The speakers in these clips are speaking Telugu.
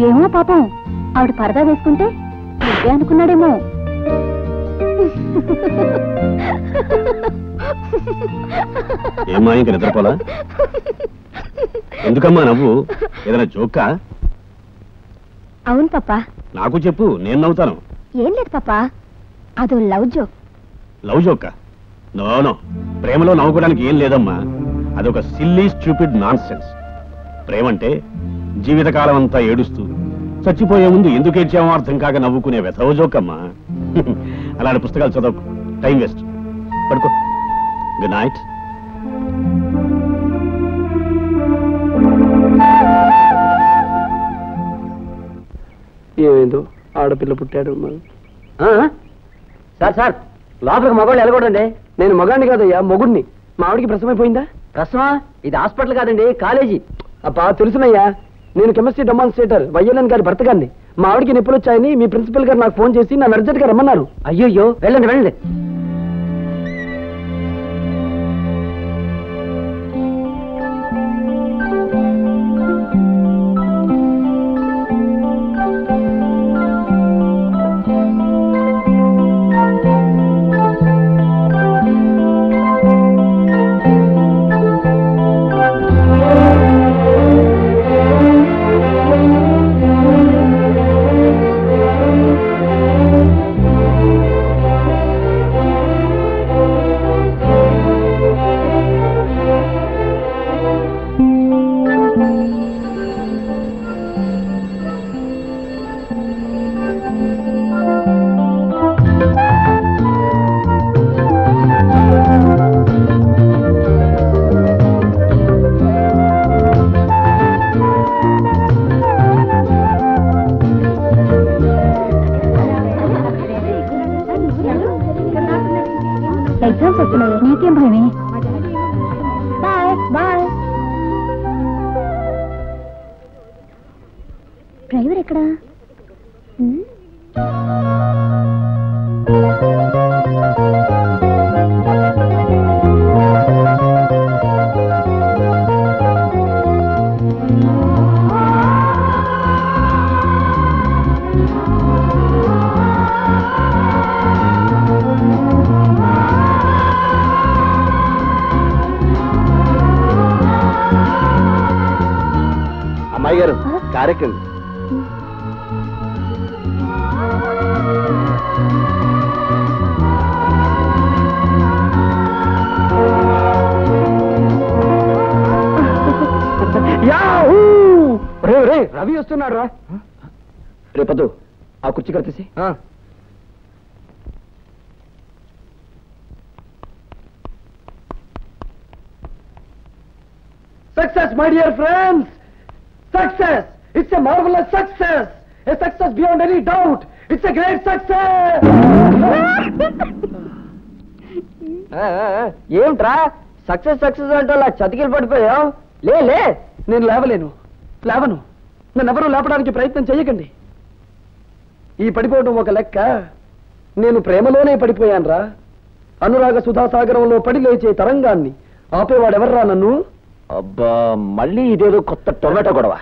ఏమో పాపం ఆవిడ పరదా వేసుకుంటే నువ్వే అనుకున్నాడేమో. ఏమా ఇంక నిద్రపోలా? ఎందుకమ్మా నవ్వు? ఏదైనా జోకా? అవును పాపా. నాకు చెప్పు, నేను నవ్వుతాను. ఏం లేదు పాపా, అదో లవ్ జోక్. లవ్ జోకా? నో, ప్రేమలో నవ్వుకోవడానికి ఏం లేదమ్మా. అదొక సిల్లీ స్టూపిడ్ నాన్ సెన్స్. ప్రేమంటే జీవితకాలం అంతా ఏడుస్తూ చచ్చిపోయే ముందు ఎందుకు ఏడ్చామో అర్థం కాక నవ్వుకునే వెధవ జోకమ్మా. అలాంటి పుస్తకాలు చదవకు, టైం వేస్ట్. పడుకో. Good night. ఏమైందో ఆడపిల్ల పుట్టాడు. సార్ సార్, లోపలికి మగవాళ్ళు వెళ్ళకూడదండి. నేను మగాడిని కాదయ్యా, మొగుడిని. మా ఆవిడికి ప్రసవమైపోయిందా? ప్రసవా? ఇది హాస్పిటల్ కాదండి, కాలేజీ. అబ్బా తెలుసునయ్యా, నేను కెమిస్ట్రీ డెమాన్స్ట్రేటర్ వైఎల్ఎన్ గారి భర్త గారిని. మా ఆవిడికి నొప్పులు వచ్చాయని మీ ప్రిన్సిపల్ గారు నాకు ఫోన్ చేసి నన్ను అర్జెంట్గా రమ్మన్నారు. అయ్యో, వెళ్ళండి వెళ్ళండి. ఎగ్జామ్స్ వస్తున్నాయి, నీకేం భయమే? Bye bye. డ్రైవర్ ఎక్కడా? అమ్మాయి గారు కార్యక్రమం. రవి వస్తున్నాడు రా. రేపొద్దు ఆ కుర్చీ కట్టేసి. Success, my dear friends! Success! It's a marvelous success! A success beyond any doubt! It's a great success! ఏమిట్రా సక్సెస్ సక్సెస్ అంటే అలా చతికిలు పడిపోయావు? లే. నేను లేవలేను, లేవను. నన్నెవరూ లేపడానికి ప్రయత్నం చేయకండి. ఈ పడిపోవడం ఒక లెక్క. నేను ప్రేమలోనే పడిపోయానురా. అనురాగ సుధాసాగరంలో పడి లేచే తరంగాన్ని ఆపేవాడెవర్రా నన్ను? అబ్బా, మళ్ళీ ఇదేదో కొత్త టొమాటో గొడవ.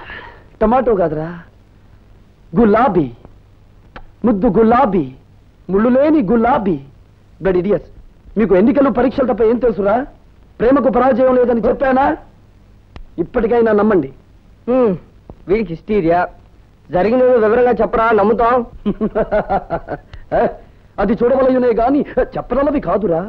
టమాటో కాదురా, గులాబీ. ముద్దు గులాబీ, ముళ్ళు లేని గులాబీ. బ్లడ్ ఇడియట్స్, మీకు ఎన్నికలు పరీక్షలు తప్ప ఏం తెలుసురా? ప్రేమకు పరాజయం లేదని చెప్పానా? ఇప్పటికైనా నమ్మండి. వీడికి హిస్టీరియా. జరిగినది వివరంగా చెప్పరా, నమ్ముతాం. అది చూడవలయునే గాని చెప్పనలవి కాదురా.